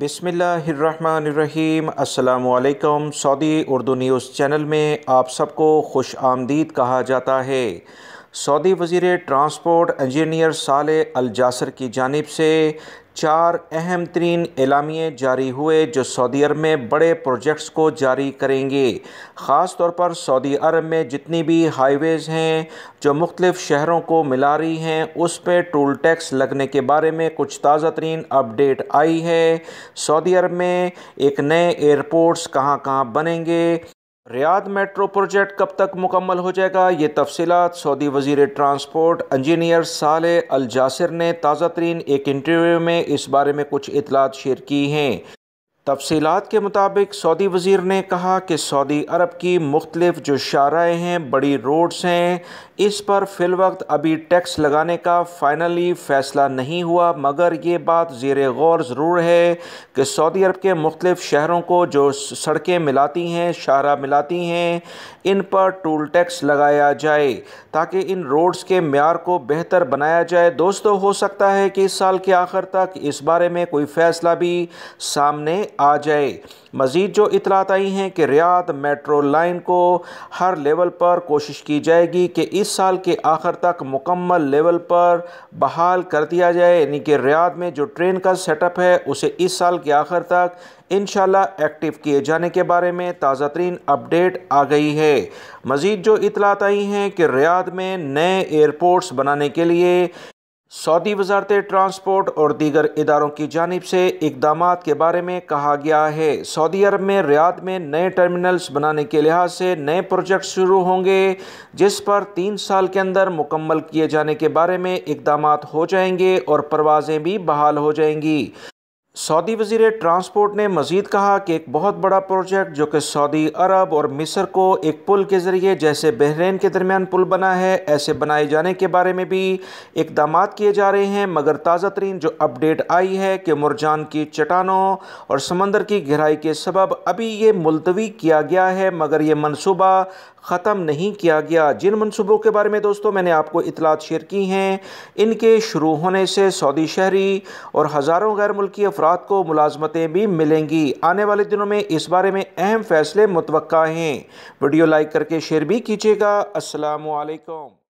बिस्मिल्लाहिर्रहमानिर्रहीम। अस्सलामुअलैकुम। Saudi Urdu news channel में आप सबको खुश आमदीद कहा जाता है। सऊदी वज़ीर ट्रांसपोर्ट इंजीनियर सालेह अल जासर की जानिब से 4 अहम तरीन एलामिये जारी हुए जो सऊदी अरब में बड़े प्रोजेक्ट्स को जारी करेंगे। ख़ास तौर पर सऊदी अरब में जितनी भी हाईवेज़ हैं जो मुख्तलिफ़ शहरों को मिला रही हैं उस पर टोल टैक्स लगने के बारे में कुछ ताज़ा तरीन अपडेट आई है। सऊदी अरब में एक नए एयरपोर्ट्स कहाँ कहाँ बनेंगे, रियाद मेट्रो प्रोजेक्ट कब तक मुकम्मल हो जाएगा, ये तफसीलात सऊदी वज़ीर ट्रांसपोर्ट इंजीनियर सालेह अल जासर ने ताज़ा तरीन एक इंटरव्यू में इस बारे में कुछ इतलात शेयर की हैं। तफसीलात के मुताबिक सऊदी वज़ीर ने कहा कि सऊदी अरब की मुख्तलिफ़ जो शाहराएँ हैं, बड़ी रोड्स हैं, इस पर फ़िलवक्त अभी टैक्स लगाने का फ़ाइनली फ़ैसला नहीं हुआ, मगर ये बात ज़ेर गौर ज़रूर है कि सऊदी अरब के मुख्तलिफ़ शहरों को जो सड़कें मिलाती हैं, शाहरा मिलाती हैं, इन पर टोल टैक्स लगाया जाए ताकि इन रोड्स के म्यार को बेहतर बनाया जाए। दोस्तों, हो सकता है कि इस साल के आखिर तक इस बारे में कोई फ़ैसला भी सामने आ जाए। मज़ीद जो इतलात आई हैं कि रियाद मेट्रो लाइन को हर लेवल पर कोशिश की जाएगी कि इस साल के आखिर तक मुकम्मल लेवल पर बहाल कर दिया जाए, यानी कि रियाद में जो ट्रेन का सेटअप है उसे इस साल के आखिर तक इंशाल्लाह एक्टिव किए जाने के बारे में ताज़ा तरीन अपडेट आ गई है। मज़ीद जो इतलात आई हैं कि रियाद में नए एयरपोर्ट्स बनाने के लिए सऊदी वज़ारत ट्रांसपोर्ट और दीगर इदारों की जानिब से इक़दामात के बारे में कहा गया है। सऊदी अरब में रियाद में नए टर्मिनल्स बनाने के लिहाज से नए प्रोजेक्ट शुरू होंगे जिस पर 3 साल के अंदर मुकम्मल किए जाने के बारे में इक़दामात हो जाएंगे और परवाज़ें भी बहाल हो जाएंगी। सऊदी वज़ीर ट्रांसपोर्ट ने मज़ीद कहा कि एक बहुत बड़ा प्रोजेक्ट जो कि सऊदी अरब और मिस्र को एक पुल के ज़रिए, जैसे बहरीन के दरमियान पुल बना है, ऐसे बनाए जाने के बारे में भी इक़दामात किए जा रहे हैं। मगर ताज़ा तरीन जो अपडेट आई है कि मुरजान की चट्टानों और समंदर की गहराई के सबब अभी ये मुलतवी किया गया है, मगर ये मनसूबा ख़त्म नहीं किया गया। जिन मनसूबों के बारे में दोस्तों मैंने आपको इतलात शेयर की हैं, इनके शुरू होने से सऊदी शहरी और हज़ारों गैर मुल्की अफराद को मुलाजमतें भी मिलेंगी। आने वाले दिनों में इस बारे में अहम फ़ैसले मुतवक्का हैं। वीडियो लाइक करके शेयर भी कीजिएगा। अस्सलामु अलैकुम।